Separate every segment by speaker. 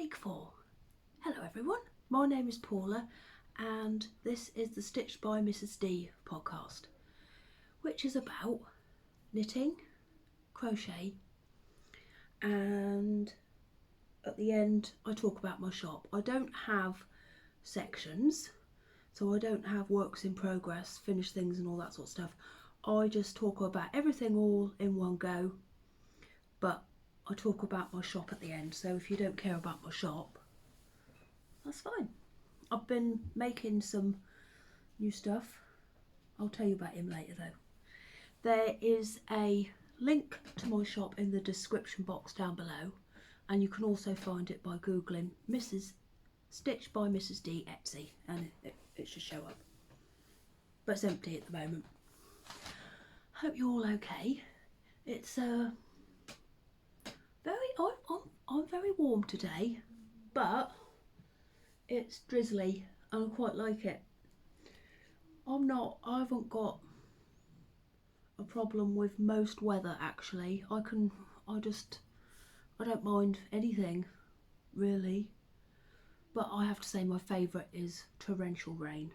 Speaker 1: Take 4. Hello everyone, my name is Paula and this is the Stitched by Mrs D podcast, which is about knitting, crochet, and at the end I talk about my shop. I don't have sections, so I don't have works in progress, finished things and all that sort of stuff. I just talk about everything all in one go, but I talk about my shop at the end, so if you don't care about my shop, that's fine. I've been making some new stuff. I'll tell you about him later though. There is a link to my shop in the description box down below, and you can also find it by googling Mrs. Stitched by Mrs D Etsy, and it should show up. But it's empty at the moment. Hope you're all okay. It's I'm very warm today, but it's drizzly and I quite like it. I haven't got a problem with most weather actually. I don't mind anything really, but I have to say my favourite is torrential rain.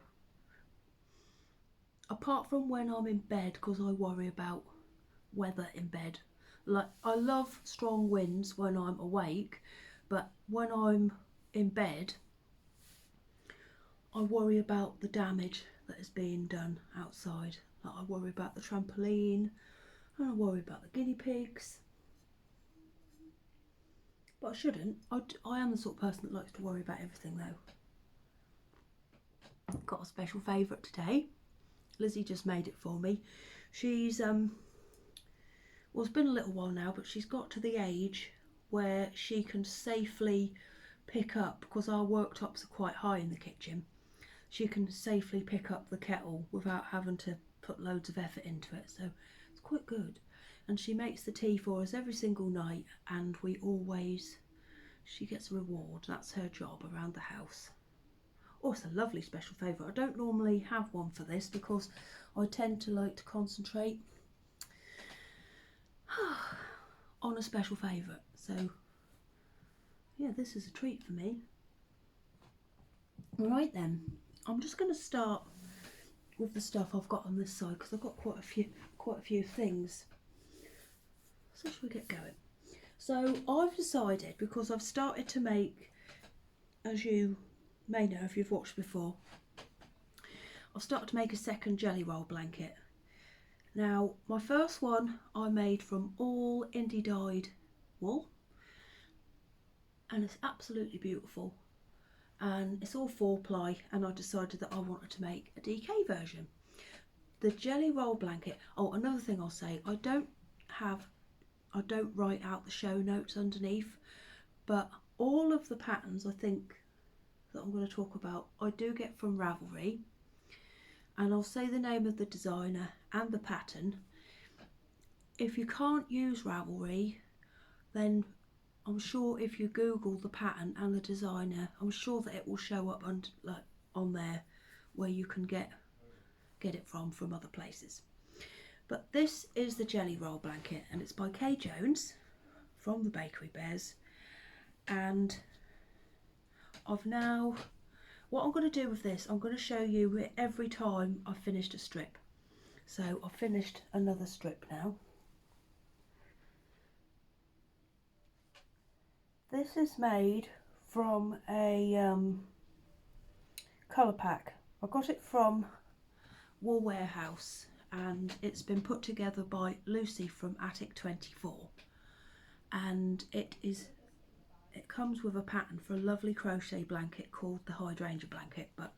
Speaker 1: Apart from when I'm in bed, because I worry about weather in bed. Like, I love strong winds when I'm awake, but when I'm in bed I worry about the damage that is being done outside. Like, I worry about the trampoline and I worry about the guinea pigs, but I shouldn't. I am the sort of person that likes to worry about everything though. I've got a special favourite today. Lizzie just made it for me. She's well, it's been a little while now, but she's got to the age where she can safely pick up, because our worktops are quite high in the kitchen, she can safely pick up the kettle without having to put loads of effort into it, so it's quite good. And she makes the tea for us every single night, and she gets a reward. That's her job around the house. Oh, it's a lovely special favourite. I don't normally have one for this because I tend to like to concentrate on a special favourite, so yeah, this is a treat for me. Right then, I'm just going to start with the stuff I've got on this side because I've got quite a few things. So shall we get going? So I've decided, because I've started to make, as you may know if you've watched before, I've started to make a second jelly roll blanket. Now, my first one I made from all indie dyed wool, and it's absolutely beautiful, and it's all 4-ply, and I decided that I wanted to make a DK version. The jelly roll blanket, oh, another thing I'll say, I don't write out the show notes underneath, but all of the patterns I think that I'm going to talk about I do get from Ravelry, and I'll say the name of the designer and the pattern. If you can't use Ravelry, then I'm sure if you Google the pattern and the designer, I'm sure that it will show up on there where you can get it from other places. But this is the jelly roll blanket, and it's by Kay Jones from the Bakery Bears. And what I'm going to do with this, I'm going to show you every time I've finished a strip. So I've finished another strip now. This is made from a colour pack. I got it from Wool Warehouse, and it's been put together by Lucy from Attic 24, and it comes with a pattern for a lovely crochet blanket called the hydrangea blanket, but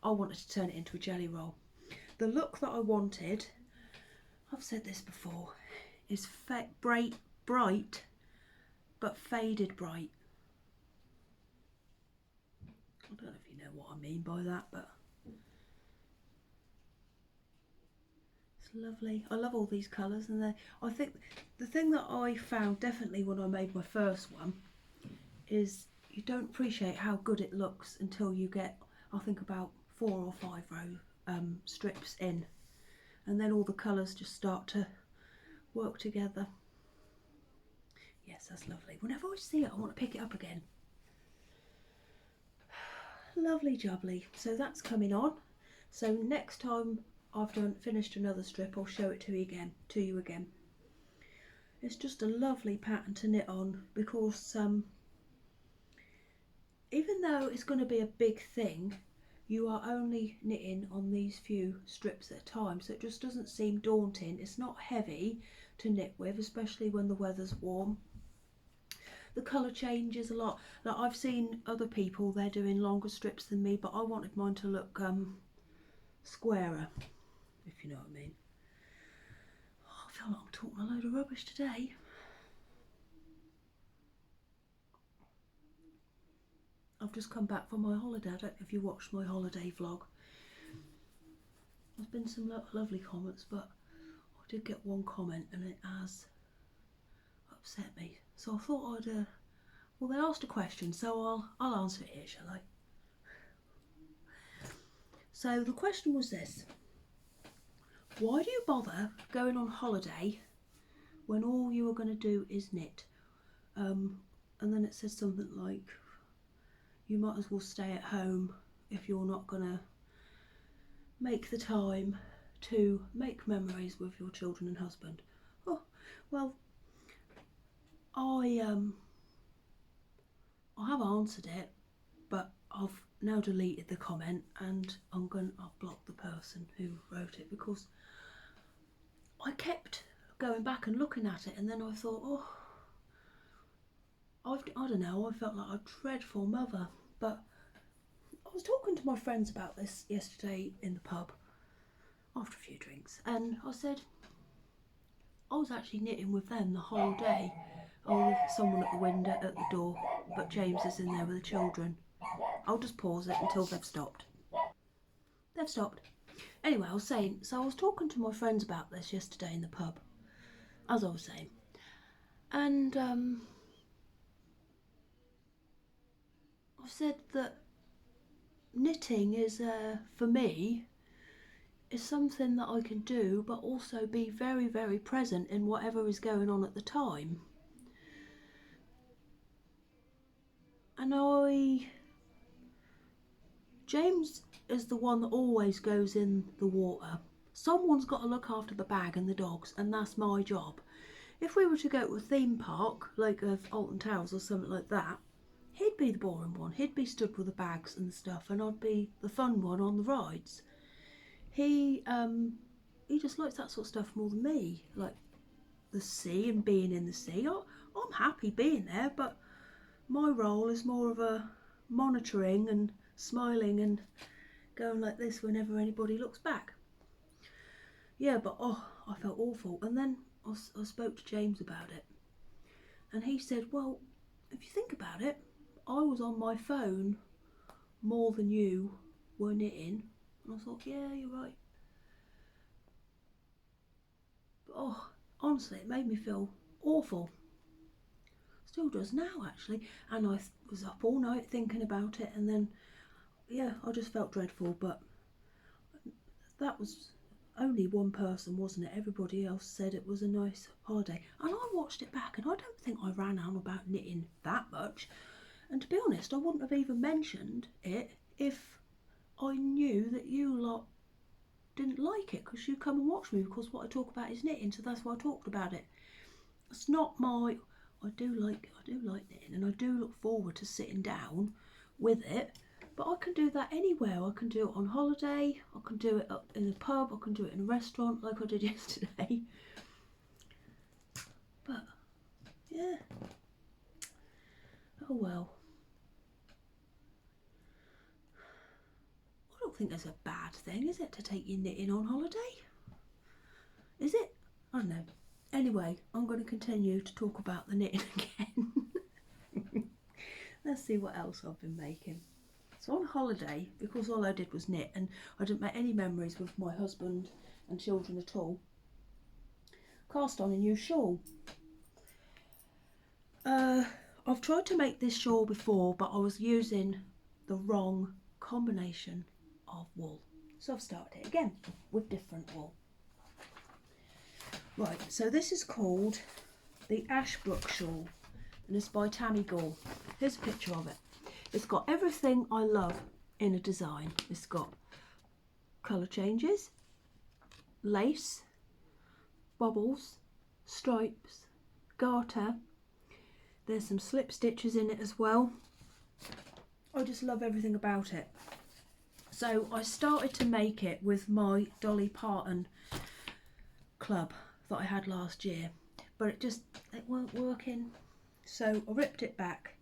Speaker 1: I wanted to turn it into a jelly roll. The look that I wanted, I've said this before, is bright but faded bright. I don't know if you know what I mean by that, but it's lovely. I love all these colours, and I think the thing that I found definitely when I made my first one is you don't appreciate how good it looks until you get, I think, about 4 or 5 row strips in, and then all the colours just start to work together. Yes, that's lovely. Whenever I see it, I want to pick it up again. Lovely jubbly. So that's coming on. So next time I've finished another strip, I'll show it to you again. It's just a lovely pattern to knit on because even though it's going to be a big thing, you are only knitting on these few strips at a time, so it just doesn't seem daunting. It's not heavy to knit with, especially when the weather's warm. The colour changes a lot. Like I've seen other people, they're doing longer strips than me, but I wanted mine to look squarer, if you know what I mean. Oh, I feel like I'm talking a load of rubbish today. I've just come back from my holiday. I don't know if you watched my holiday vlog. There's been some lovely comments, but I did get one comment and it has upset me. So I thought I'd, well, they asked a question, so I'll answer it here, shall I? So the question was this: why do you bother going on holiday when all you are going to do is knit? And then it says something like, you might as well stay at home if you're not going to make the time to make memories with your children and husband. Oh, well, I have answered it, but I've now deleted the comment and I'll block the person who wrote it, because I kept going back and looking at it, and then I thought, oh, I don't know, I felt like a dreadful mother. But I was talking to my friends about this yesterday in the pub after a few drinks, and I said I was actually knitting with them the whole day. Oh, there's someone at the window, at the door, but James is in there with the children. I'll just pause it until they've stopped. They've stopped. Anyway, I was saying, so I was talking to my friends about this yesterday in the pub, as I was saying, and I said that knitting is, for me, is something that I can do, but also be very, very present in whatever is going on at the time. And James is the one that always goes in the water. Someone's got to look after the bag and the dogs, and that's my job. If we were to go to a theme park, like of Alton Towers or something like that, he'd be the boring one. He'd be stood with the bags and stuff, and I'd be the fun one on the rides. He just likes that sort of stuff more than me, like the sea and being in the sea. I'm happy being there, but my role is more of a monitoring and smiling and going like this whenever anybody looks back. Yeah, but oh, I felt awful. And then I spoke to James about it, and he said, well, if you think about it, I was on my phone more than you were knitting. And I thought, yeah, you're right. But oh, honestly, it made me feel awful. Still does now, actually. And I was up all night thinking about it, and then, yeah, I just felt dreadful. But that was only one person, wasn't it? Everybody else said it was a nice holiday. And I watched it back, and I don't think I ran on about knitting that much. And to be honest, I wouldn't have even mentioned it if I knew that you lot didn't like it, because you come and watch me, because what I talk about is knitting, so that's why I talked about it. It's not my, I do like knitting, and I do look forward to sitting down with it, but I can do that anywhere. I can do it on holiday, I can do it up in the pub, I can do it in a restaurant like I did yesterday. But yeah, oh well. I don't think there's a bad thing, is it, to take your knitting on holiday? Is it? I don't know. Anyway, I'm going to continue to talk about the knitting again. Let's see what else I've been making. So on holiday, because all I did was knit and I didn't make any memories with my husband and children at all, cast on a new shawl. I've tried to make this shawl before, but I was using the wrong combination of wool. So I've started it again with different wool. Right, so this is called the Ashbrook shawl, and it's by Tammy Gore. Here's a picture of it. It's got everything I love in a design. It's got colour changes, lace, bobbles, stripes, garter. There's some slip stitches in it as well. I just love everything about it. So I started to make it with my Dolly Parton club that I had last year, but it weren't working, so I ripped it back.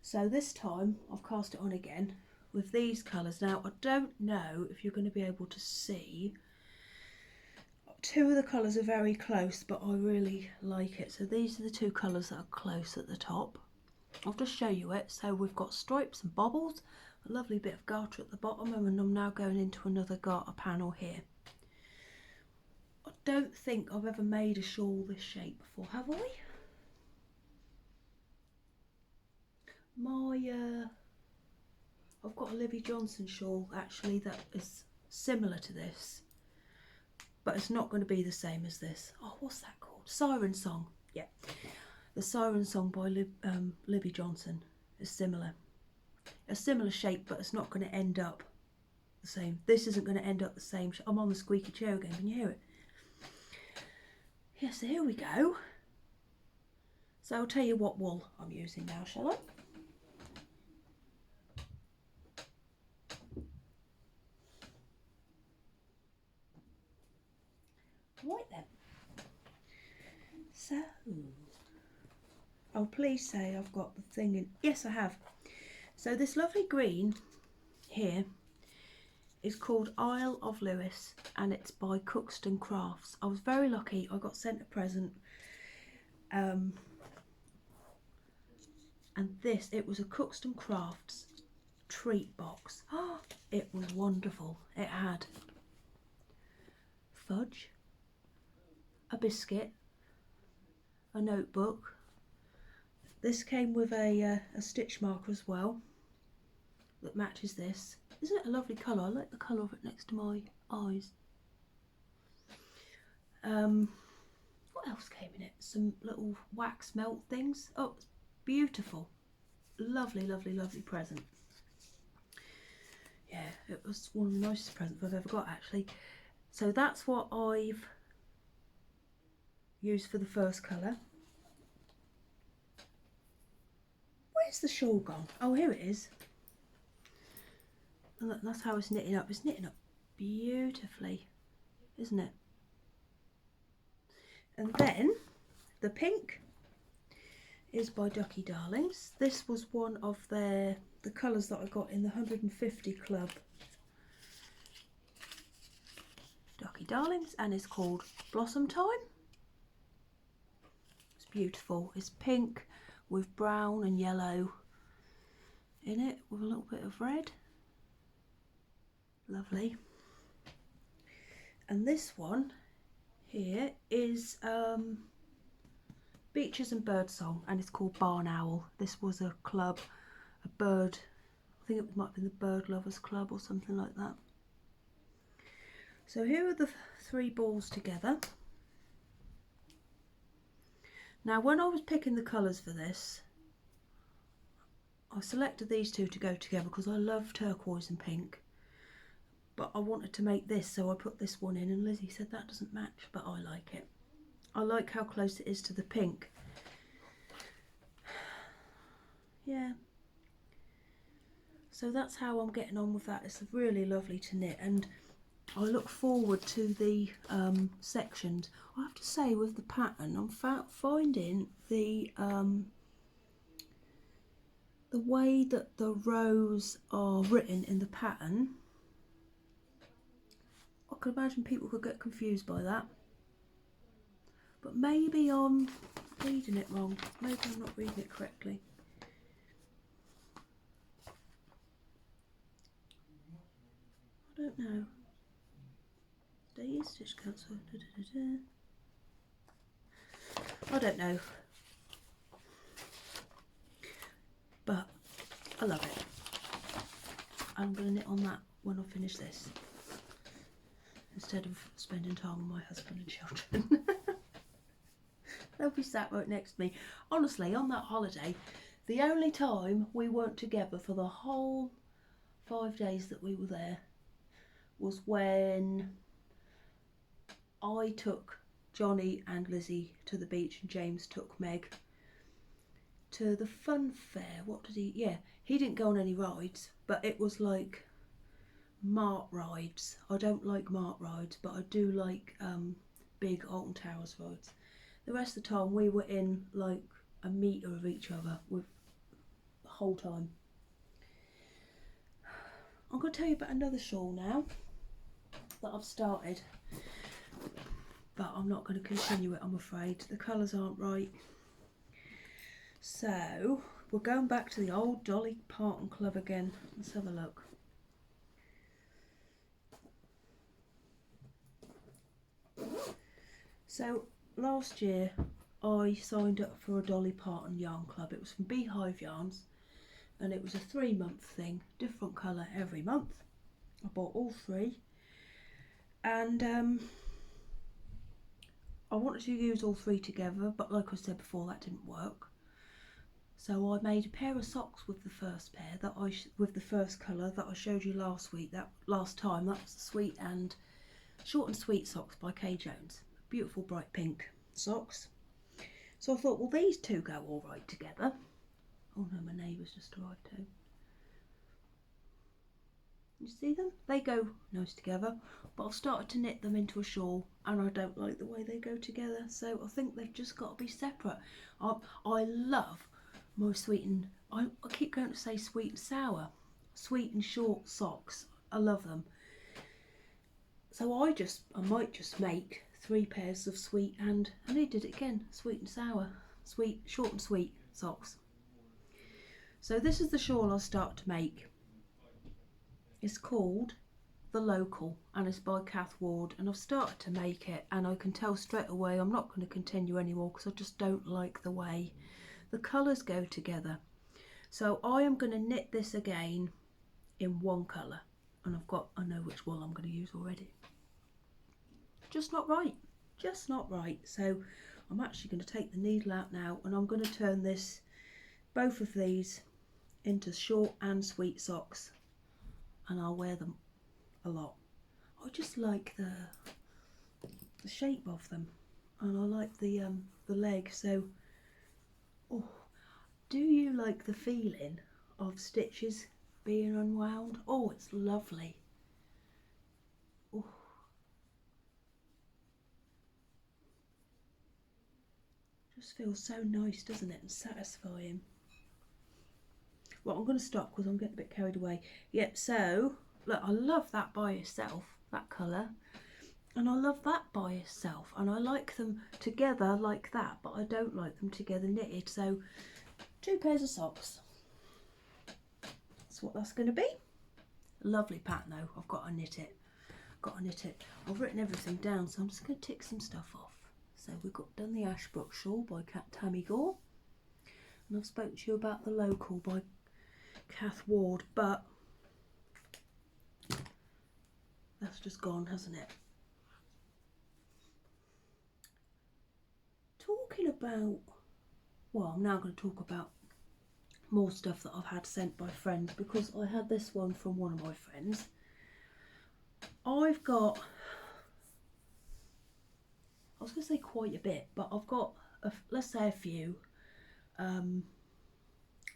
Speaker 1: So this time I've cast it on again with these colours. Now I don't know if you're going to be able to see, two of the colours are very close, but I really like it. So these are the two colours that are close at the top. I'll just show you it. So we've got stripes and bobbles, a lovely bit of garter at the bottom, and I'm now going into another garter panel here. I don't think I've ever made a shawl this shape before, have I? I've got a Libby Johnson shawl actually that is similar to this, but it's not going to be the same as this. Oh, what's that called? Siren Song. Yeah, the Siren Song by Libby Johnson is similar. A similar shape, but it's not going to end up the same. This isn't going to end up the same. I'm on the squeaky chair again. Can you hear it? Yeah, so here we go. So I'll tell you what wool I'm using now, shall I? Right then. So, oh, please say I've got the thing in. Yes, I have. So this lovely green here is called Isle of Lewis, and it's by Cookston Crafts. I was very lucky. I got sent a present. And this, it was a Cookston Crafts treat box. Oh, it was wonderful. It had fudge, a biscuit, a notebook. This came with a stitch marker as well that matches this. Isn't it a lovely colour? I like the colour of it next to my eyes. What else came in it? Some little wax melt things. Oh, it's beautiful. Lovely, lovely, lovely present. Yeah, it was one of the nicest presents I've ever got actually. So that's what I've used for the first colour. Where's the shawl gone? Oh, here it is. And look, that's how it's knitting up. It's knitting up beautifully, isn't it? And then the pink is by Ducky Darlings. This was one of the colours that I got in the 150 Club Ducky Darlings, and it's called Blossom Time. It's beautiful. It's pink with brown and yellow in it with a little bit of red. Lovely. And this one here is Beaches and Birdsong, and it's called Barn Owl. This was a club, a bird, I think it might have been the Bird Lovers Club or something like that. So here are the three balls together. Now when I was picking the colours for this, I selected these two to go together because I love turquoise and pink. But I wanted to make this, so I put this one in, and Lizzie said that doesn't match, but I like it. I like how close it is to the pink. Yeah. So that's how I'm getting on with that. It's really lovely to knit, and I look forward to the sections. I have to say, with the pattern, I'm finding the way that the rows are written in the pattern. I could imagine people could get confused by that. But maybe I'm reading it wrong. Maybe I'm not reading it correctly. I don't know. Day is stitch cancel. I don't know. But I love it. I'm going to knit on that when I finish this, instead of spending time with my husband and children. They'll be sat right next to me. Honestly, on that holiday, the only time we weren't together for the whole 5 days that we were there was when I took Johnny and Lizzie to the beach and James took Meg to the fun fair. What did he? Yeah, he didn't go on any rides, but it was like mart rides. I don't like mart rides, but I do like big Alton Towers rides. The rest of the time we were in like a metre of each other with the whole time. I'm going to tell you about another shawl now that I've started, but I'm not going to continue it, I'm afraid. The colours aren't right. So we're going back to the old Dolly Parton club again. Let's have a look. So last year I signed up for a Dolly Parton yarn club. It was from Beehive Yarns and it was a 3-month thing, different colour every month. I bought all 3 and I wanted to use all 3 together, but like I said before, that didn't work. So I made a pair of socks with the first pair that with the first colour that I showed you last week. That was the Sweet and Short and Sweet socks by Kay Jones. Beautiful bright pink socks. So I thought, well, these two go all right together. Oh no, my neighbour's just arrived too. You see them? They go nice together, but I've started to knit them into a shawl and I don't like the way they go together, so I think they've just got to be separate. I love my sweet and, I keep going to say sweet and sour, sweet and short socks. I love them. So I might just make 3 pairs of sweet and he did it again, sweet and sour, sweet, short and sweet socks. So this is the shawl I'll start to make. It's called The Local and it's by Kath Ward, and I've started to make it and I can tell straight away I'm not going to continue anymore because I just don't like the way the colours go together. So I am going to knit this again in one colour, and I know which wool I'm going to use already. Just not right, just not right. So I'm actually going to take the needle out now and I'm going to turn both of these into short and sweet socks, and I'll wear them a lot. I just like the shape of them, and I like the leg. So, oh, do you like the feeling of stitches being unwound? Oh, it's lovely. Oh. Just feels so nice, doesn't it, and satisfying. Well, I'm going to stop because I'm getting a bit carried away. Yep, so look, I love that by itself, that colour, and I love that by itself, and I like them together like that, but I don't like them together knitted. So 2 pairs of socks, that's what that's going to be. Lovely pattern though. I've got to knit it, I've written everything down, so I'm just going to tick some stuff off. So we've done the Ashbrook shawl by Tammy Gore, and I've spoken to you about The Local by Kath Ward, but that's just gone, hasn't it? Talking about, well, I'm now going to talk about more stuff that I've had sent by friends, because I had this one from one of my friends. I've got, I was going to say quite a bit, but I've got, let's say a few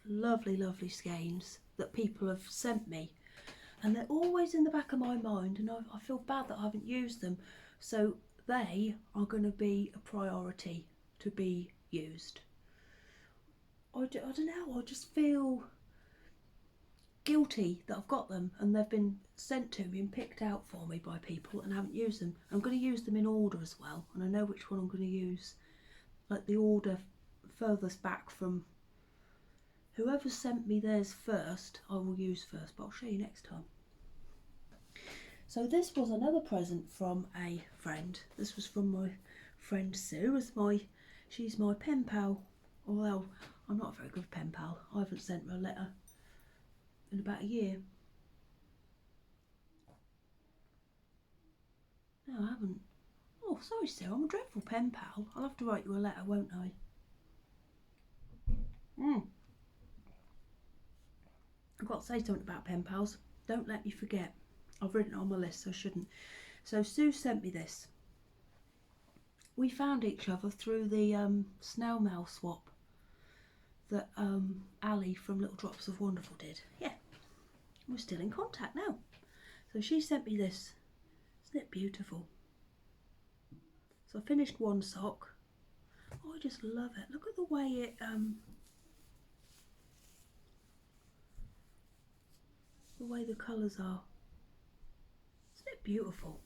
Speaker 1: lovely skeins that people have sent me, and they're always in the back of my mind, and I feel bad that I haven't used them, so they are going to be a priority to be used. I don't know, I just feel guilty that I've got them and they've been sent to me and picked out for me by people and I haven't used them. I'm going to use them in order as well, and I know which one I'm going to use, like the order furthest back from whoever sent me theirs first, I will use first, but I'll show you next time. So this was another present from a friend. This was from my friend Sue. She's my pen pal, although I'm not a very good pen pal. I haven't sent her a letter in about a year. No, I haven't. Oh, sorry Sue, I'm a dreadful pen pal. I'll have to write you a letter, won't I? I've got to say something about pen pals. Don't let me forget. I've written it on my list, so I shouldn't. So Sue sent me this. We found each other through the snail mail swap that Ali from Little Drops of Wonderful did. Yeah, we're still in contact now. So she sent me this. Isn't it beautiful? So I finished one sock. Oh, I just love it. Look at the way it the way the colours are. Isn't it beautiful?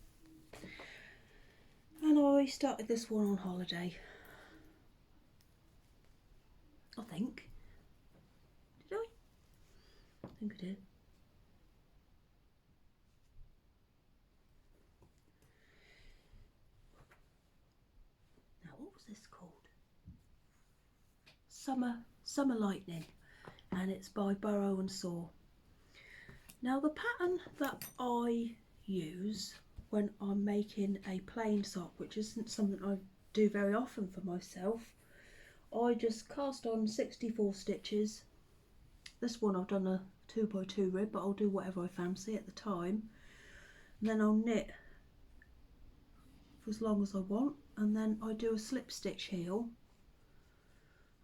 Speaker 1: And I started this one on holiday. I think. Did I? I think I did. Now, what was this called? Summer Lightning, and it's by Burrow and Saw. Now, the pattern that I use when I'm making a plain sock, which isn't something I do very often for myself, I just cast on 64 stitches. This one I've done a 2x2 rib, but I'll do whatever I fancy at the time. And then I'll knit for as long as I want, and then I do a slip stitch heel.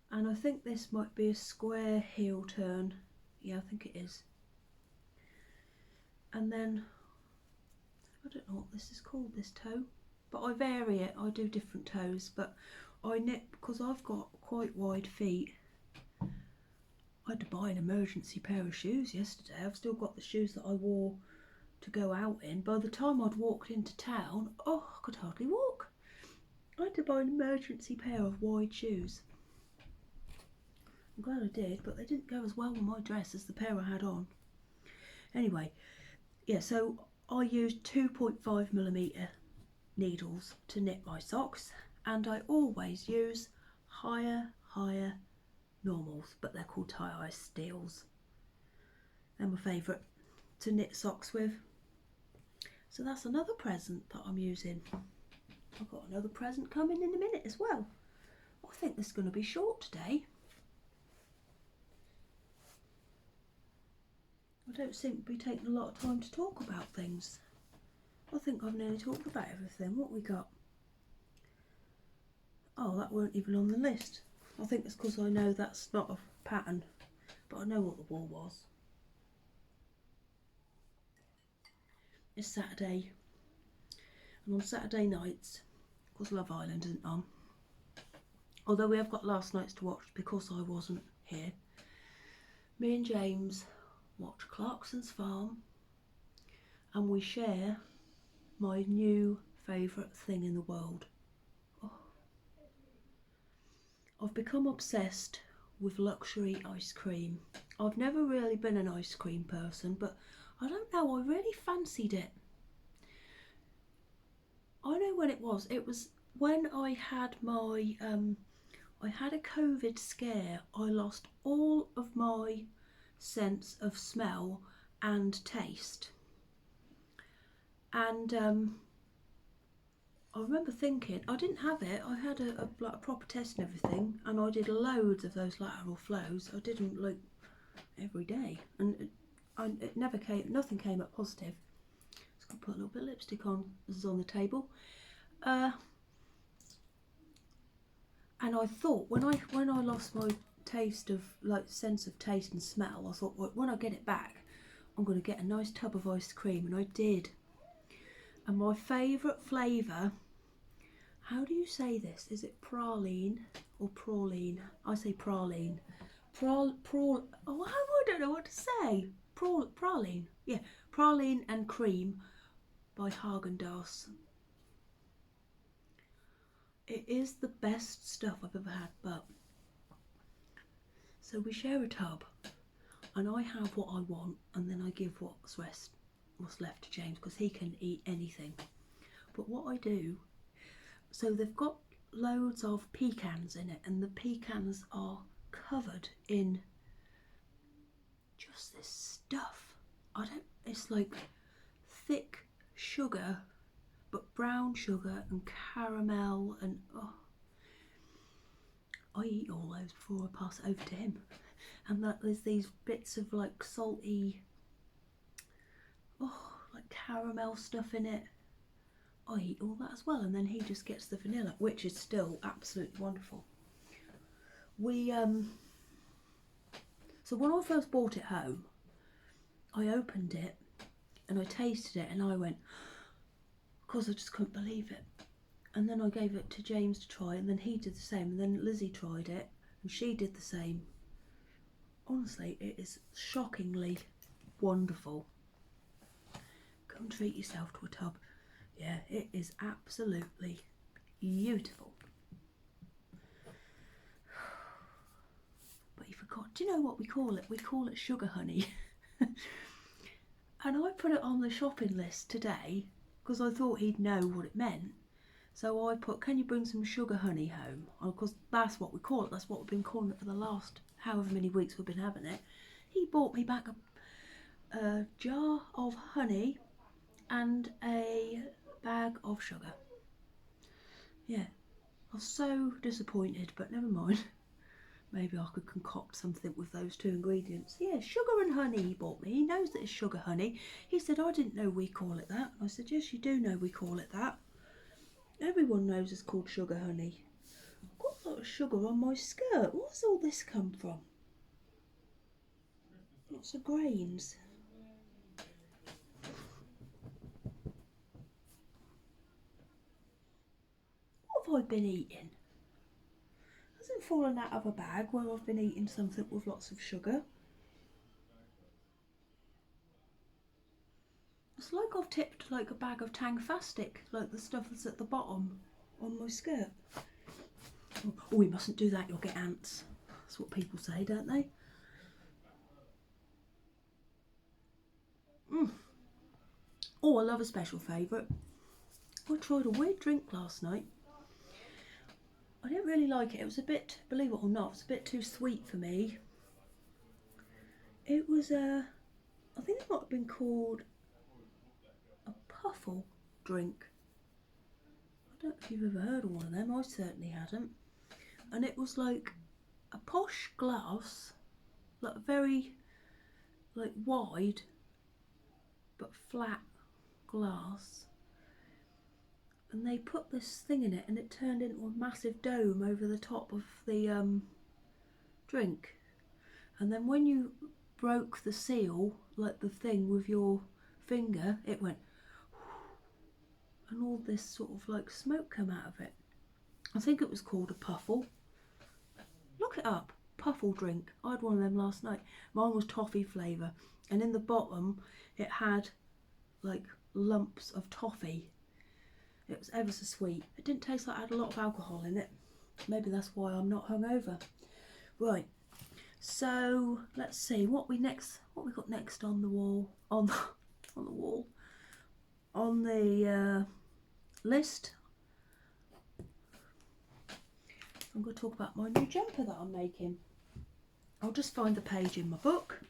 Speaker 1: And I think this might be a square heel turn. Yeah, I think it is. And then, I don't know what this is called, this toe, but I vary it. I do different toes, but I knit because I've got quite wide feet. I had to buy an emergency pair of shoes yesterday. I've still got the shoes that I wore to go out in. By the time I'd walked into town, oh, I could hardly walk. I had to buy an emergency pair of wide shoes. I'm glad I did, but they didn't go as well with my dress as the pair I had on. Anyway, yeah, so I used 2.5mm needles to knit my socks, and I always use higher normals, but they're called tie-eye steels. They're my favourite to knit socks with. So that's another present that I'm using. I've got another present coming in a minute as well. I think this is going to be short today. I don't seem to be taking a lot of time to talk about things. I think I've nearly talked about everything. What we got? Oh, that weren't even on the list. I think it's because I know that's not a pattern, but I know what the wool was. It's Saturday, and on Saturday nights, because Love Island isn't on, although we have got last night's to watch because I wasn't here, me and James watch Clarkson's Farm, and we share my new favourite thing in the world. Oh. I've become obsessed with luxury ice cream. I've never really been an ice cream person, but I don't know, I really fancied it. I know when it was. It was when I had my, I had a COVID scare. I lost all of my sense of smell and taste. And I remember thinking, I didn't have it. I had a proper test and everything, and I did loads of those lateral flows. I did them like every day, and it never came, nothing came up positive. Just gonna put a little bit of lipstick on. This is on the table. And I thought when I lost my taste of, like, sense of taste and smell, I thought, well, when I get it back, I'm going to get a nice tub of ice cream, and I did. And my favourite flavour, how do you say this? Is it praline or praline? I say praline. Oh, I don't know what to say. Praline. Yeah, praline and cream by Haagen-Dazs. It is the best stuff I've ever had, but so we share a tub, and I have what I want, and then I give what's left to James, because he can eat anything. But what I do, so they've got loads of pecans in it, and the pecans are covered in just this stuff. It's like thick sugar, but brown sugar and caramel, and oh, I eat all those before I pass it over to him. And that there's these bits of like salty, oh, like caramel stuff in it. I eat all that as well, and then he just gets the vanilla, which is still absolutely wonderful. We so when I first brought it home, I opened it and I tasted it and I went, because I just couldn't believe it. And then I gave it to James to try, and then he did the same, and then Lizzie tried it and she did the same. Honestly, it is shockingly wonderful. Come treat yourself to a tub. Yeah, it is absolutely beautiful. But you forgot, do you know what we call it? We call it sugar honey. And I put it on the shopping list today because I thought he'd know what it meant. So I put, can you bring some sugar honey home? Because that's what we call it. That's what we've been calling it for the last however many weeks we've been having it. He bought me back a jar of honey and a bag of sugar. Yeah, I was so disappointed, but never mind. Maybe I could concoct something with those two ingredients. Yeah, sugar and honey he bought me. He knows that it's sugar honey. He said, I didn't know we call it that. I said, yes, you do know we call it that. Everyone knows it's called sugar honey. I've got a lot of sugar on my skirt. Where's all this come from? Lots of grains. What have I been eating? Hasn't fallen out of a bag where I've been eating something with lots of sugar. It's like I've tipped like a bag of Tangfastic, like the stuff that's at the bottom on my skirt. Oh, we mustn't do that, you'll get ants. That's what people say, don't they? Oh, I love a special favourite. I tried a weird drink last night. I didn't really like it. It was a bit, believe it or not, it's a bit too sweet for me. It was I think it might have been called a puffle drink. I don't know if you've ever heard of one of them. I certainly hadn't. And it was like a posh glass, like very like wide but flat glass, and they put this thing in it and it turned into a massive dome over the top of the drink, and then when you broke the seal, like the thing with your finger, it went and all this sort of like smoke come out of it. I think it was called a puffle. Look it up, puffle drink. I had one of them last night. Mine was toffee flavour, and in the bottom it had like lumps of toffee. It was ever so sweet. It didn't taste like it had a lot of alcohol in it. Maybe that's why I'm not hungover. Right, so let's see what we got next on the wall, on the list. I'm going to talk about my new jumper that I'm making. I'll just find the page in my book.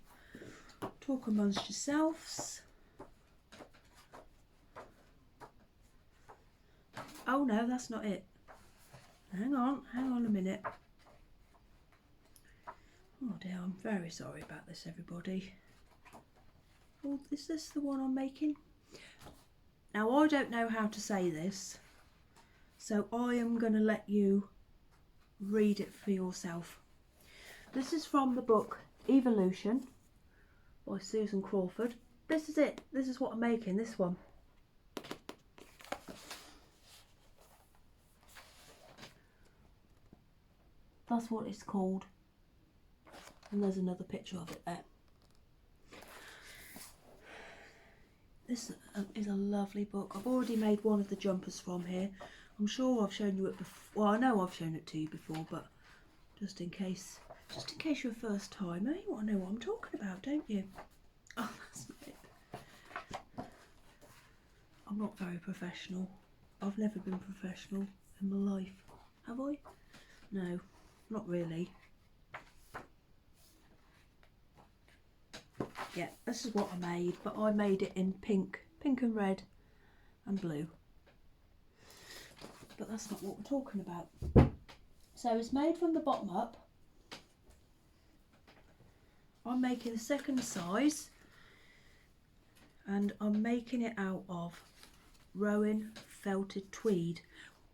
Speaker 1: Talk amongst yourselves. Oh no, that's not it. Hang on a minute. Oh dear, I'm very sorry about this, everybody. Oh, is this the one I'm making? Now, I don't know how to say this, so I am going to let you read it for yourself. This is from the book Evolution by Susan Crawford. This is it. This is what I'm making, this one. That's what it's called. And there's another picture of it there. This is a lovely book. I've already made one of the jumpers from here. I'm sure I've shown you it before. Well, I know I've shown it to you before, but just in case you're a first timer, you want to know what I'm talking about, don't you? Oh, that's not it. I'm not very professional. I've never been professional in my life. Have I? No, not really. Yeah, this is what I made, but I made it in pink and red and blue. But that's not what we're talking about. So it's made from the bottom up. I'm making a second size, and I'm making it out of Rowan felted tweed,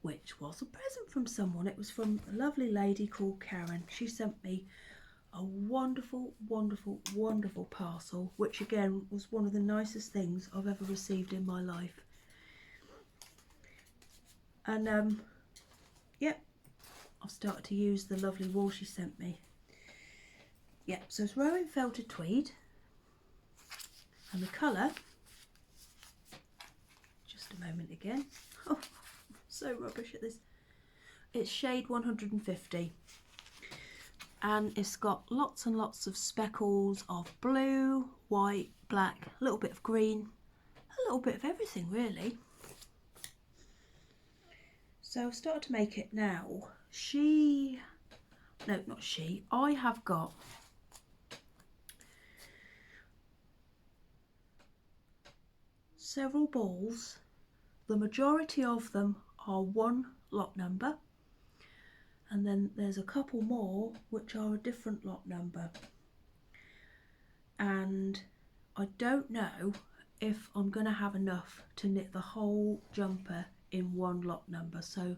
Speaker 1: which was a present from someone. It was from a lovely lady called Karen. She sent me a wonderful, wonderful, wonderful parcel, which again was one of the nicest things I've ever received in my life. And yep, I've started to use the lovely wool she sent me. Yep, so it's Rowan felted tweed, and the colour, just a moment again, oh, so rubbish at this, it's shade 150, and it's got lots and lots of speckles of blue, white, black, a little bit of green, a little bit of everything really. So I've started to make it now. I have got several balls. The majority of them are one lot number, and then there's a couple more which are a different lot number, and I don't know if I'm going to have enough to knit the whole jumper in one lot number. So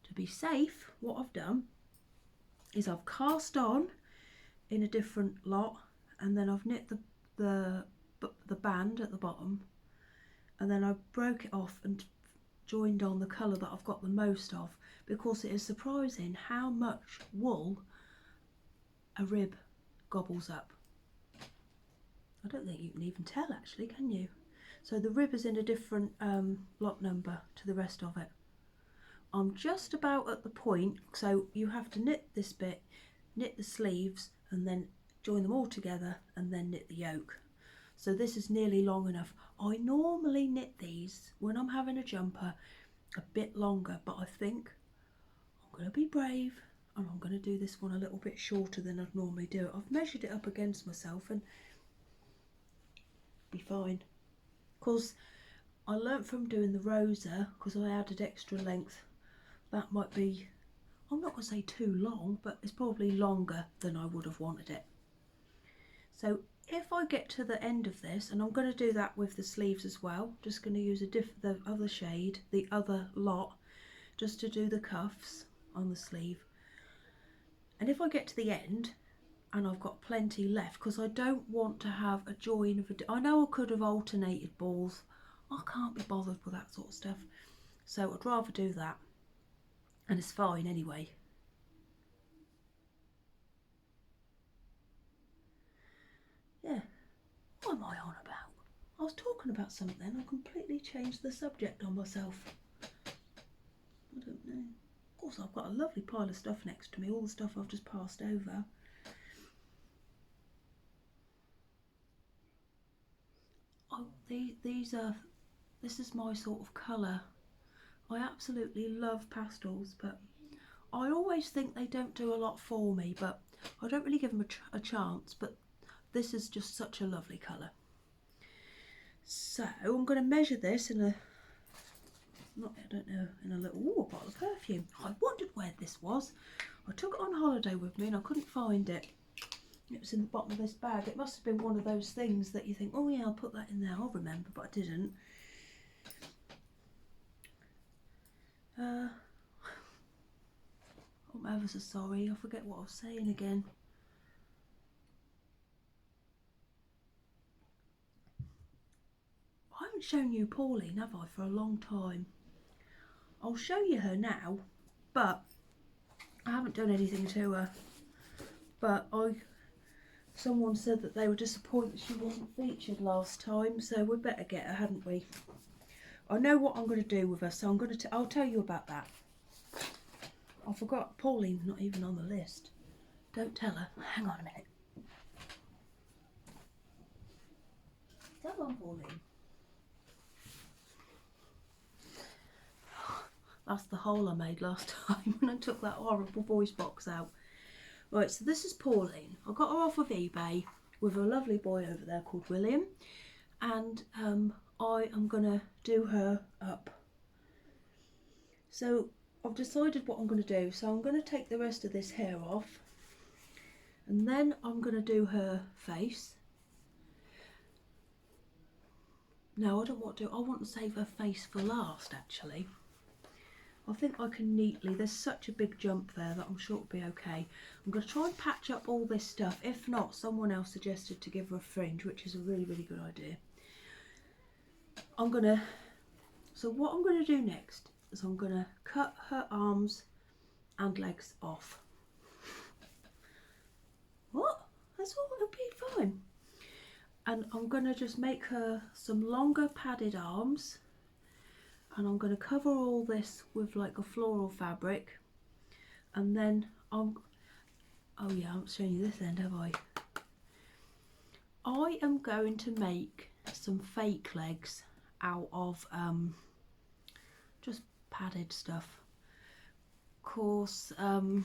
Speaker 1: to be safe, what I've done is I've cast on in a different lot, and then I've knit the band at the bottom, and then I broke it off and joined on the colour that I've got the most of, because it is surprising how much wool a rib gobbles up. I don't think you can even tell actually, can you? So the rib is in a different lot number to the rest of it. I'm just about at the point, so you have to knit this bit, knit the sleeves, and then join them all together and then knit the yoke. So this is nearly long enough. I normally knit these when I'm having a jumper a bit longer, but I think I'm going to be brave and I'm going to do this one a little bit shorter than I'd normally do it. I've measured it up against myself and be fine. Because I learnt from doing the rosa, because I added extra length, that might be, I'm not going to say too long, but it's probably longer than I would have wanted it. So if I get to the end of this, and I'm going to do that with the sleeves as well, just going to use the other shade, the other lot, just to do the cuffs on the sleeve. And if I get to the end and I've got plenty left, because I don't want to have a join of I know I could have alternated balls, I can't be bothered with that sort of stuff, so I'd rather do that, and it's fine anyway. Yeah, what am I on about? I was talking about something, I completely changed the subject on myself. I don't know. Of course, I've got a lovely pile of stuff next to me, all the stuff I've just passed over. Oh, this is my sort of colour. I absolutely love pastels, but I always think they don't do a lot for me, but I don't really give them a chance, but this is just such a lovely colour. So I'm going to measure this in a, in a little bottle of perfume. I wondered where this was. I took it on holiday with me and I couldn't find it. It was in the bottom of this bag. It must have been one of those things that you think, oh yeah, I'll put that in there, I'll remember, but I didn't. I'm ever so sorry, I forget what I was saying again. I haven't shown you Pauline, have I, for a long time. I'll show you her now, but I haven't done anything to her. But someone said that they were disappointed she wasn't featured last time, so we'd better get her, hadn't we? I know what I'm going to do with her, so I'll tell you about that. I forgot Pauline's not even on the list. Don't tell her. Hang on a minute. Come on, Pauline. That's the hole I made last time when I took that horrible voice box out. Right, so this is Pauline. I got her off of eBay with a lovely boy over there called William, and I am going to do her up. So I've decided what I'm going to do. So I'm going to take the rest of this hair off, and then I'm going to do her face. No, I don't want to. I want to save her face for last, actually. I think I can neatly, there's such a big jump there that I'm sure it'll be okay. I'm going to try and patch up all this stuff. If not, someone else suggested to give her a fringe, which is a really, really good idea. So what I'm going to do next is I'm going to cut her arms and legs off. What? That's all, it'll be fine. And I'm going to just make her some longer padded arms. And I'm going to cover all this with like a floral fabric, and then oh yeah, I'm showing you this end, have I? I am going to make some fake legs out of just padded stuff. Of course, I'm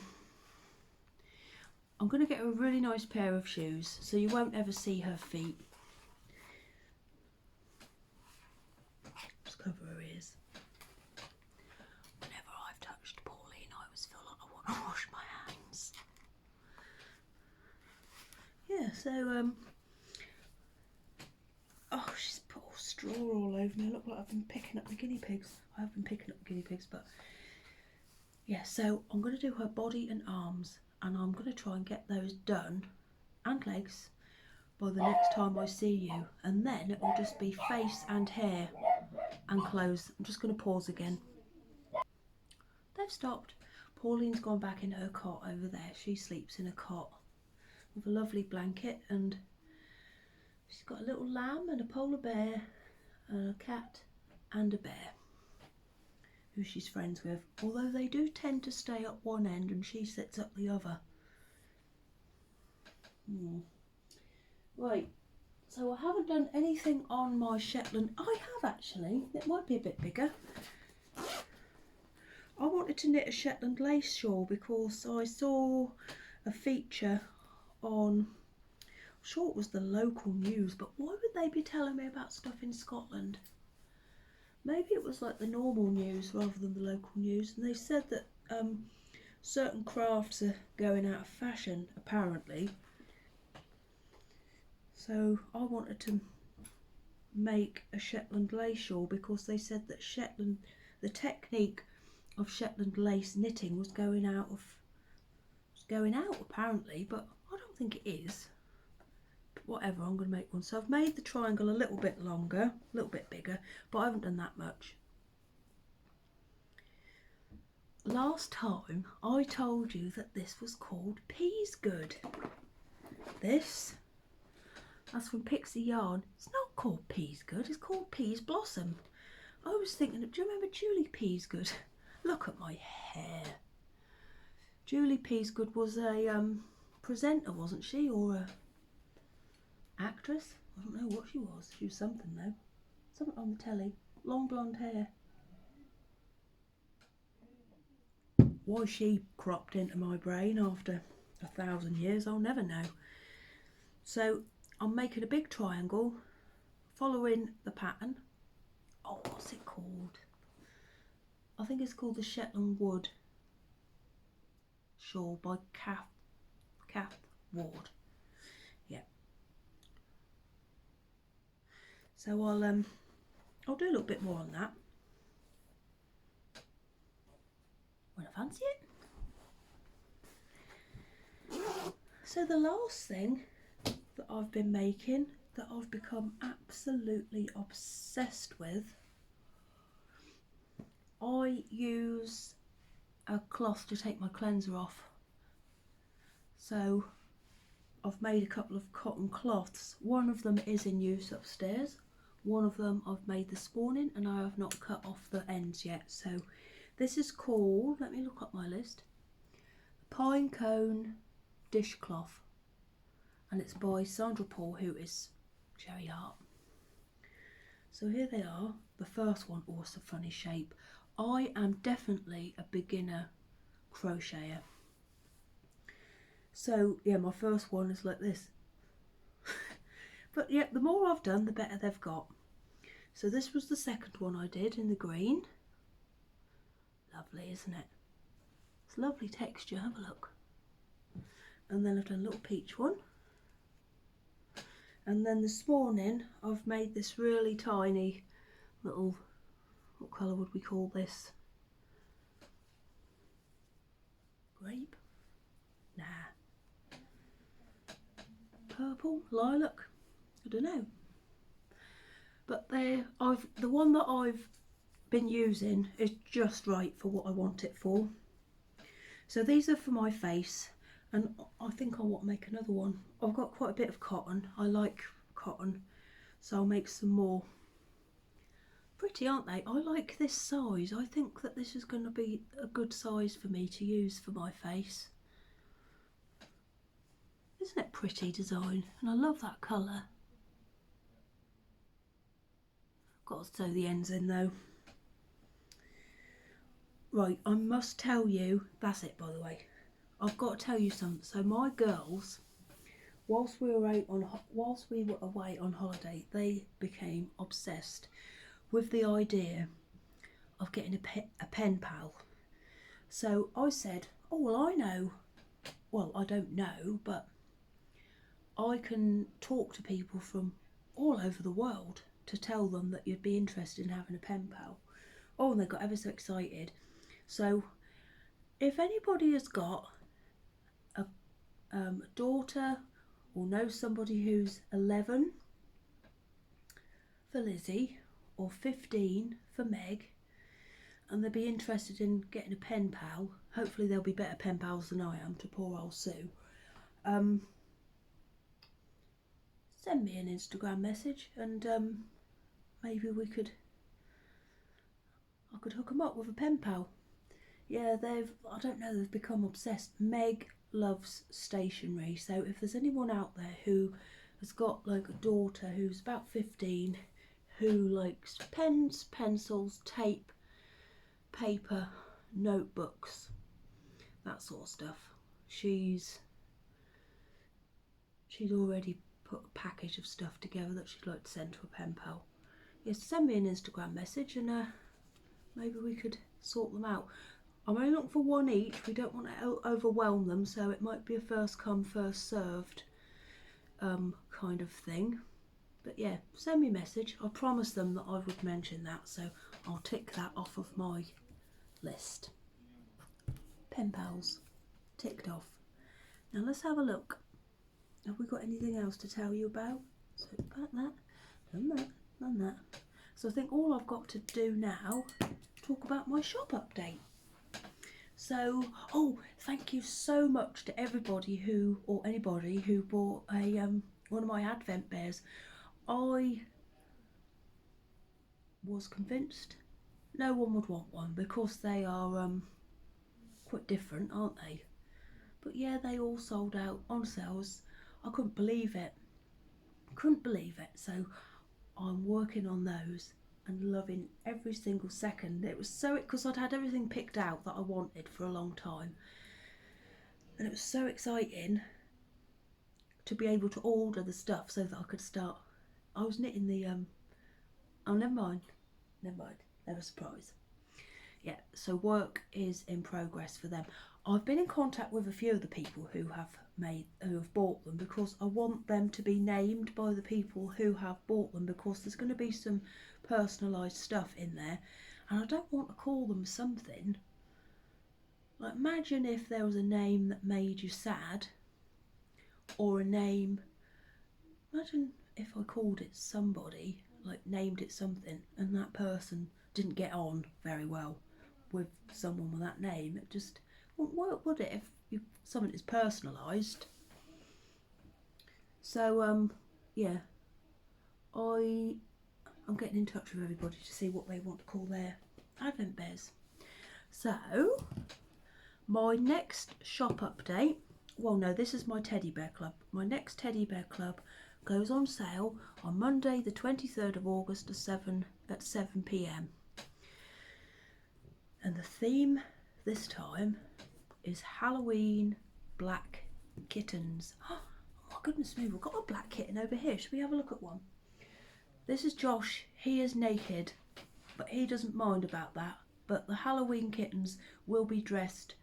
Speaker 1: going to get a really nice pair of shoes so you won't ever see her feet. Just cover her ears. Whenever I've touched Pauline, I always feel like I want to wash my hands. Yeah, so oh, she's put all straw all over me. I look like I've been picking up the guinea pigs. I have been picking up guinea pigs, but yeah, so I'm going to do her body and arms, and I'm going to try and get those done, and legs, by the next time I see you, and then it will just be face and hair and clothes. I'm just going to pause again. They've stopped. Pauline's gone back in her cot over there. She sleeps in a cot with a lovely blanket, and she's got a little lamb and a polar bear and a cat and a bear who she's friends with, although they do tend to stay up one end and she sits up the other. Right, so I haven't done anything on my Shetland. I have actually, it might be a bit bigger. I wanted to knit a Shetland lace shawl because I saw a feature on, I'm sure it was the local news, but why would they be telling me about stuff in Scotland? Maybe it was like the normal news rather than the local news, and they said that certain crafts are going out of fashion apparently. So I wanted to make a Shetland lace shawl because they said that Shetland, the technique of Shetland lace knitting was going out apparently, but I don't think it is. But whatever, I'm going to make one. So I've made the triangle a little bit longer, a little bit bigger, but I haven't done that much. Last time I told you that this was called Peas Good. That's from Pixie Yarn. It's not called Peas Good, it's called Peas Blossom. I was thinking, do you remember Julie Peasgood? Look at my hair. Julie Peasgood was a presenter, wasn't she? Or a actress? I don't know what she was. She was something though. Something on the telly. Long blonde hair. Why she cropped into my brain after 1,000 years, I'll never know. So I'm making a big triangle, following the pattern. Oh, what's it called? I think it's called the Shetland Wood shawl by Kath Ward. Yeah. So I'll do a little bit more on that when I fancy it. So the last thing that I've been making, that I've become absolutely obsessed with, I use a cloth to take my cleanser off. So I've made a couple of cotton cloths. One of them is in use upstairs. One of them I've made this morning and I have not cut off the ends yet. So this is called, let me look up my list, Pinecone dishcloth, and it's by Sandra Paul, who is cherry art. So here they are. The first one, oh, it's a funny shape. I am definitely a beginner crocheter. So yeah, my first one is like this. But yeah, the more I've done, the better they've got. So this was the second one I did in the green. Lovely, isn't it? It's lovely texture, have a look. And then I've done a little peach one. And then this morning I've made this really tiny little, what colour would we call this? Grape? Nah. Purple? Lilac? I don't know. But the one that I've been using is just right for what I want it for. So these are for my face, and I think I want to make another one. I've got quite a bit of cotton. I like cotton, so I'll make some more. Pretty, aren't they? I like this size. I think that this is going to be a good size for me to use for my face. Isn't it pretty design? And I love that colour. Got to sew the ends in though. Right, I must tell you, that's it by the way. I've got to tell you something. So my girls, whilst we were away on holiday, they became obsessed with the idea of getting a pen pal. So I said, oh well, I know, well I don't know, but I can talk to people from all over the world to tell them that you'd be interested in having a pen pal. Oh, and they got ever so excited. So if anybody has got a daughter or knows somebody who's 11 for Lizzie or 15 for Meg, and they'd be interested in getting a pen pal, hopefully they'll be better pen pals than I am to poor old Sue, send me an Instagram message, and maybe I could hook them up with a pen pal. Yeah, I don't know, they've become obsessed. Meg loves stationery, so if there's anyone out there who has got like a daughter who's about 15 who likes pens, pencils, tape, paper, notebooks, that sort of stuff, she's already put a package of stuff together that she'd like to send to a pen pal. Yes, send me an Instagram message and maybe we could sort them out. I'm only looking for one each. We don't want to overwhelm them, so it might be a first come first served kind of thing. But yeah, send me a message. I promised them that I would mention that, so I'll tick that off of my list. Pen pals, ticked off. Now let's have a look. Have we got anything else to tell you about? So about that, done that. So I think all I've got to do now, talk about my shop update. So, oh, thank you so much to everybody anybody who bought a one of my advent bears. I was convinced no one would want one because they are quite different, aren't they? But yeah, they all sold out on sales. I couldn't believe it. So I'm working on those and loving every single second. It was so, because I'd had everything picked out that I wanted for a long time, and it was so exciting to be able to order the stuff so that I could start. I was knitting the oh, never mind, never surprise. Yeah, so work is in progress for them. I've been in contact with a few of the people who have bought them, because I want them to be named by the people who have bought them, because there's going to be some personalised stuff in there, and I don't want to call them something like, imagine if there was a name that made you sad, or a name, imagine if I called it somebody, like named it something, and that person didn't get on very well with someone with that name. It just wouldn't work, would it, if something is personalised? So yeah, I'm getting in touch with everybody to see what they want to call their advent bears. So my next shop update, well no, this is my teddy bear club. My next teddy bear club goes on sale on Monday the 23rd of August at 7 p.m. and the theme this time is Halloween black kittens. Oh my goodness me, we've got a black kitten over here. Should we have a look at one? This is Josh. He is naked, but he doesn't mind about that. But the Halloween kittens will be dressed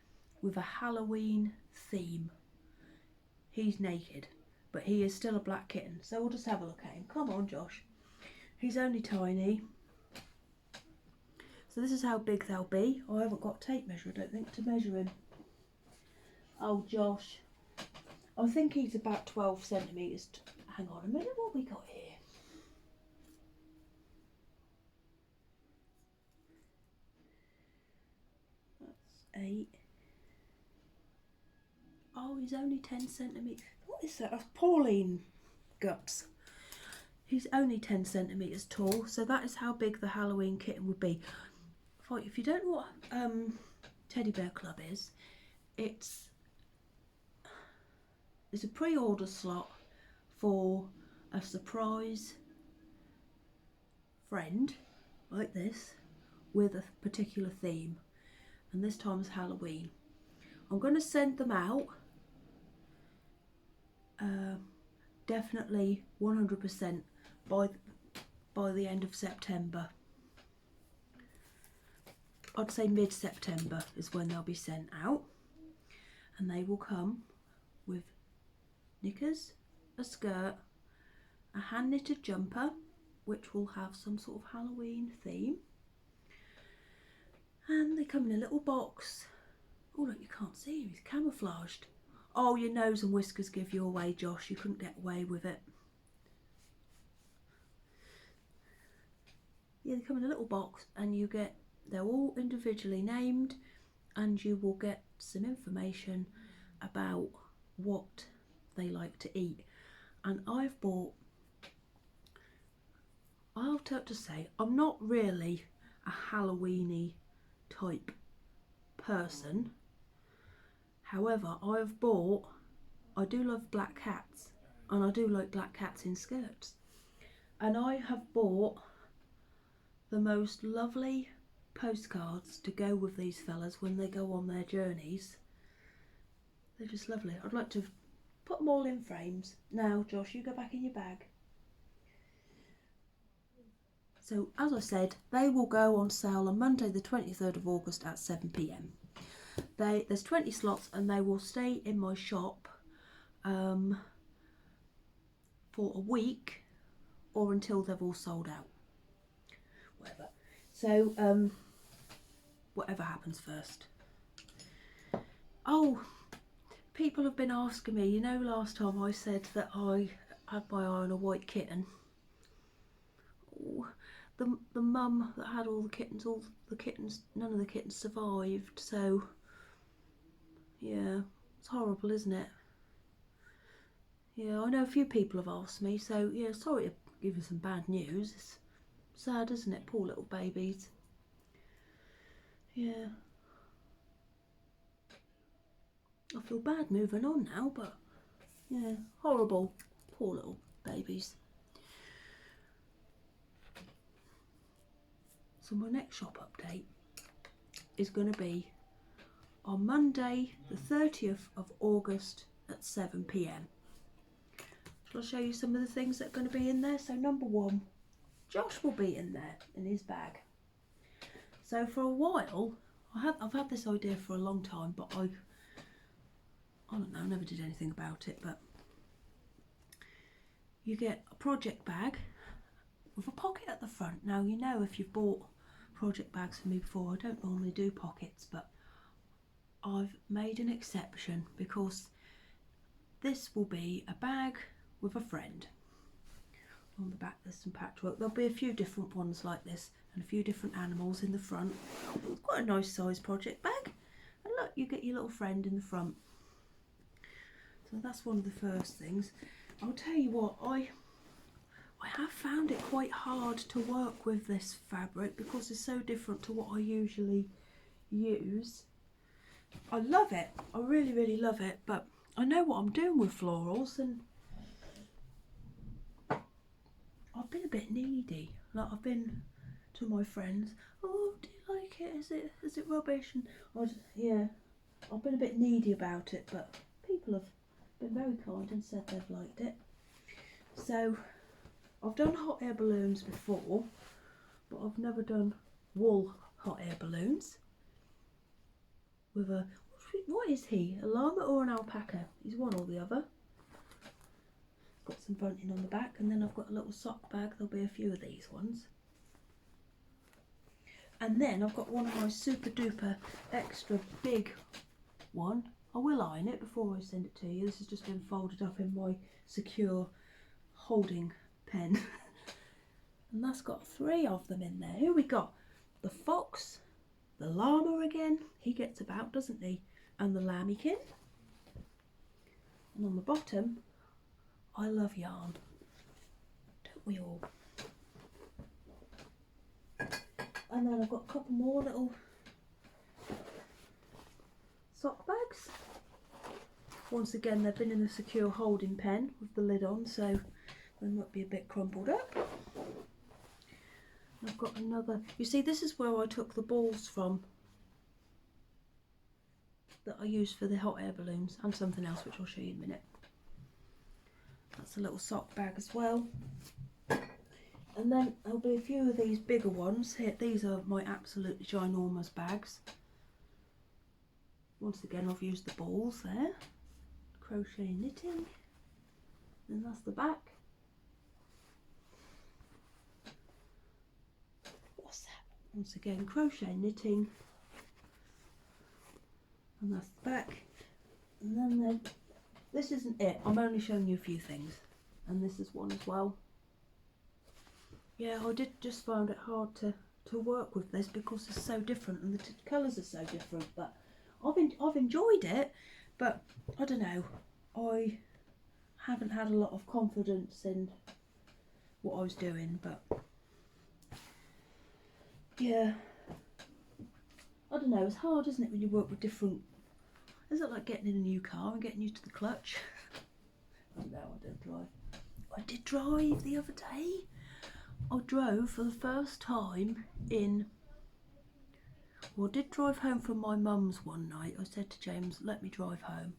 Speaker 1: with a Halloween theme. He's naked, but he is still a black kitten. So we'll just have a look at him. Come on, Josh. He's only tiny. So this is how big they'll be. I haven't got a tape measure, I don't think, to measure him. Oh, Josh. I think he's about 12 centimetres. Hang on a minute, what we got here? That's 8. Oh, he's only 10 centimetres. What is that? That's Pauline guts. He's only 10 centimetres tall, so that is how big the Halloween kitten would be. If you don't know what Teddy Bear Club is, it's a pre-order slot for a surprise friend like this with a particular theme, and this time is Halloween. I'm going to send them out definitely 100% by the end of September. I'd say mid-September is when they'll be sent out, and they will come with knickers, a skirt, a hand knitted jumper which will have some sort of Halloween theme, and they come in a little box. Oh look, you can't see him, he's camouflaged. Oh, your nose and whiskers give you away, Josh, you couldn't get away with it. Yeah, they come in a little box, and they're all individually named, and you will get some information about what they like to eat. And I'll have to say, I'm not really a Halloweeny type person. However, I do love black cats, and I do like black cats in skirts. And I have bought the most lovely postcards to go with these fellas when they go on their journeys. They're just lovely. I'd like to put them all in frames. Now, Josh, you go back in your bag. So, as I said, they will go on sale on Monday the 23rd of August at 7 p.m. There's 20 slots, and they will stay in my shop for a week or until they've all sold out. Whatever. So, whatever happens first. Oh, people have been asking me, you know, last time I said that I had my eye on a white kitten. Oh, the mum that had all the kittens, none of the kittens survived, so yeah, it's horrible, isn't it? Yeah, I know a few people have asked me, so yeah, sorry to give you some bad news. It's sad, isn't it? Poor little babies. Yeah. I feel bad moving on now, but yeah, horrible. Poor little babies. So my next shop update is going to be on Monday the 30th of August at 7 p.m. Shall I show you some of the things that are going to be in there? So number one, Josh will be in there in his bag. So for a while, I've had this idea for a long time, but I don't know, I never did anything about it, but you get a project bag with a pocket at the front. Now, you know, if you've bought project bags for me before, I don't normally do pockets, but I've made an exception because this will be a bag with a friend. On the back there's some patchwork. There'll be a few different ones like this and a few different animals in the front. It's quite a nice size project bag. And look, you get your little friend in the front. So that's one of the first things. I'll tell you what, I have found it quite hard to work with this fabric because it's so different to what I usually use. I love it, I really, really love it, but I know what I'm doing with florals, and I've been a bit needy. Like, I've been to my friends, oh, do you like it? Is it rubbish? And yeah, I've been a bit needy about it, but people have been very kind and said they've liked it. So I've done hot air balloons before, but I've never done wool hot air balloons with what is he? A llama or an alpaca? He's one or the other. got some bunting on the back, and then I've got a little sock bag. There'll be a few of these ones. And then I've got one of my super duper extra big one. I will iron it before I send it to you. This has just been folded up in my secure holding pen. And that's got 3 of them in there. Who we got? The fox, the llama again. He gets about, doesn't he? And the lambiekin. And on the bottom, I love yarn. Don't we all? And then I've got a couple more little sock bags. Once again, they've been in a secure holding pen with the lid on, so they might be a bit crumpled up. I've got another. You see, this is where I took the balls from that I used for the hot air balloons, and something else which I'll show you in a minute. That's a little sock bag as well. And then there'll be a few of these bigger ones here. These are my absolutely ginormous bags. Once again, I've used the balls there. Crochet knitting. And that's the back. What's that? Once again, crochet knitting. And that's the back. And then this isn't it. I'm only showing you a few things. And this is one as well. Yeah, I did just find it hard to work with this because it's so different and the colours are so different. But I've enjoyed it, but I don't know. I haven't had a lot of confidence in what I was doing, but yeah, I don't know. It's hard, isn't it, when you work with different. Is it like getting in a new car and getting used to the clutch? I don't know. I don't drive. I did drive the other day. I drove for the first time in. Well, I did drive home from my mum's one night. I said to James, let me drive home.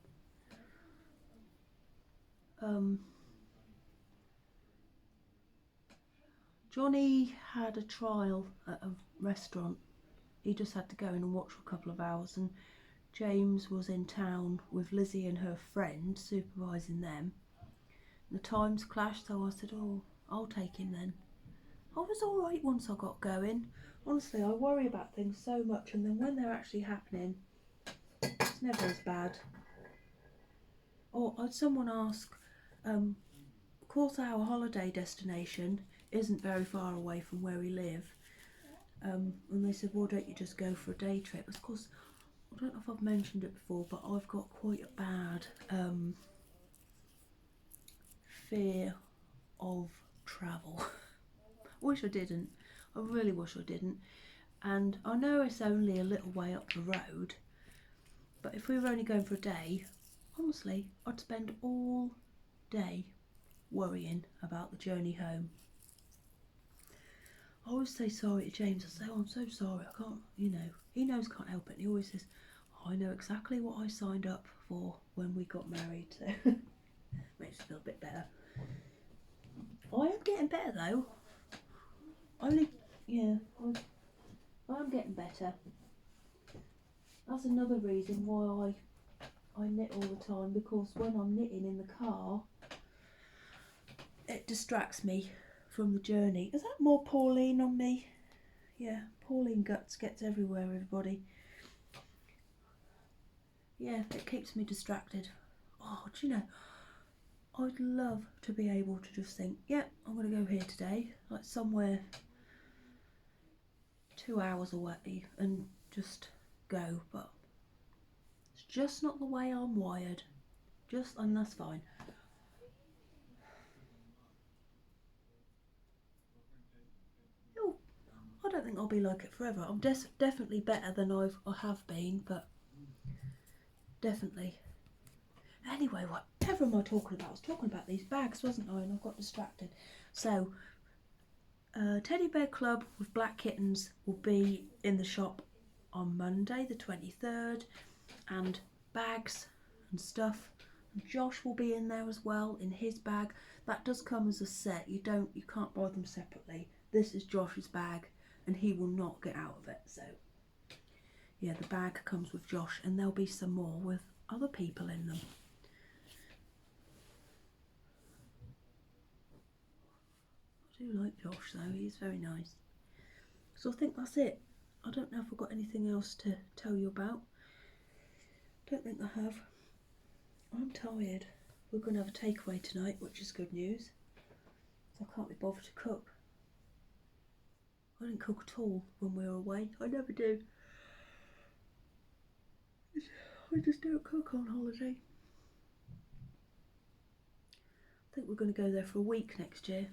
Speaker 1: Johnny had a trial at a restaurant. He just had to go in and watch for a couple of hours, and James was in town with Lizzie and her friend supervising them. The times clashed, so I said, oh, I'll take him then. I was alright once I got going. Honestly, I worry about things so much, and then when they're actually happening, it's never as bad. Or I had someone ask, of course our holiday destination isn't very far away from where we live. And they said, well, don't you just go for a day trip? Of course, I don't know if I've mentioned it before, but I've got quite a bad fear of travel. Wish I didn't. I really wish I didn't. And I know it's only a little way up the road, but if we were only going for a day, honestly, I'd spend all day worrying about the journey home. I always say sorry to James. I say, oh, I'm so sorry, I can't, you know, he knows I can't help it. And he always says, oh, I know exactly what I signed up for when we got married, so makes me feel a bit better. I am getting better though. Yeah, I'm getting better. That's another reason why I knit all the time, because when I'm knitting in the car, it distracts me from the journey. Is that more Pauline on me? Yeah, Pauline guts gets everywhere, everybody. Yeah, it keeps me distracted. Oh, do you know, I'd love to be able to just think, yep, I'm going to go here today, like somewhere 2 hours away, and just go, but it's just not the way I'm wired. And that's fine. I don't think I'll be like it forever. I'm definitely better than I have been, but definitely. Anyway, whatever am I talking about? I was talking about these bags, wasn't I? And I got distracted. So, Teddy Bear Club with Black Kittens will be in the shop on Monday the 23rd, and bags and stuff. And Josh will be in there as well in his bag. That does come as a set. You can't buy them separately. This is Josh's bag, and he will not get out of it. So yeah, the bag comes with Josh, and there'll be some more with other people in them. I do like Josh though, he's very nice. So I think that's it. I don't know if I've got anything else to tell you about. Don't think I have. I'm tired. We're going to have a takeaway tonight, which is good news. So I can't be bothered to cook. I didn't cook at all when we were away. I never do. I just don't cook on holiday. I think we're going to go there for a week next year.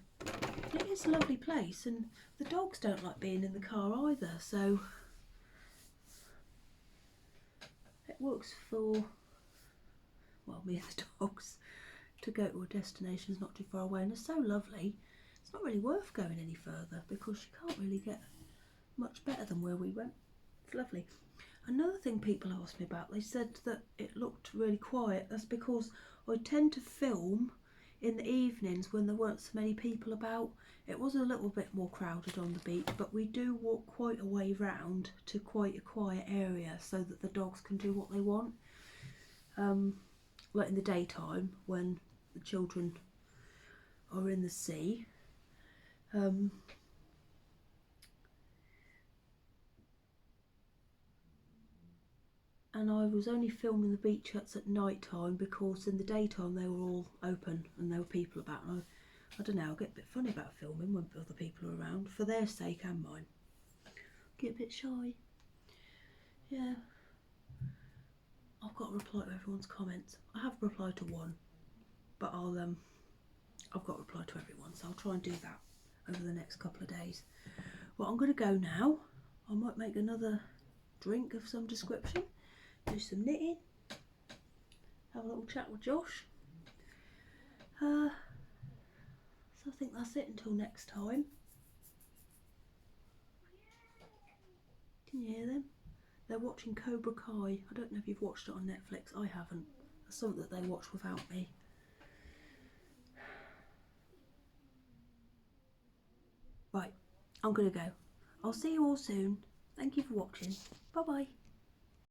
Speaker 1: It is a lovely place, and the dogs don't like being in the car either, so it works for, well, me and the dogs to go to a destination that's not too far away, and it's so lovely. It's not really worth going any further because you can't really get much better than where we went. It's lovely. Another thing people asked me about, they said that it looked really quiet. That's because I tend to film in the evenings when there weren't so many people about. It was a little bit more crowded on the beach, but we do walk quite a way round to quite a quiet area so that the dogs can do what they want. Like in the daytime when the children are in the sea. And I was only filming the beach huts at night time because in the daytime they were all open and there were people about, and I don't know, I get a bit funny about filming when other people are around, for their sake and mine. Get a bit shy. Yeah. I've got to reply to everyone's comments. I have replied to one, but I've got to reply to everyone, so I'll try and do that over the next couple of days. Well, I'm going to go now. I might make another drink of some description, do some knitting, have a little chat with Josh. So I think that's it until next time. Can you hear them? They're watching Cobra Kai. I don't know if you've watched it on Netflix. I haven't. It's something that they watch without me. Right, I'm going to go. I'll see you all soon. Thank you for watching. Bye bye.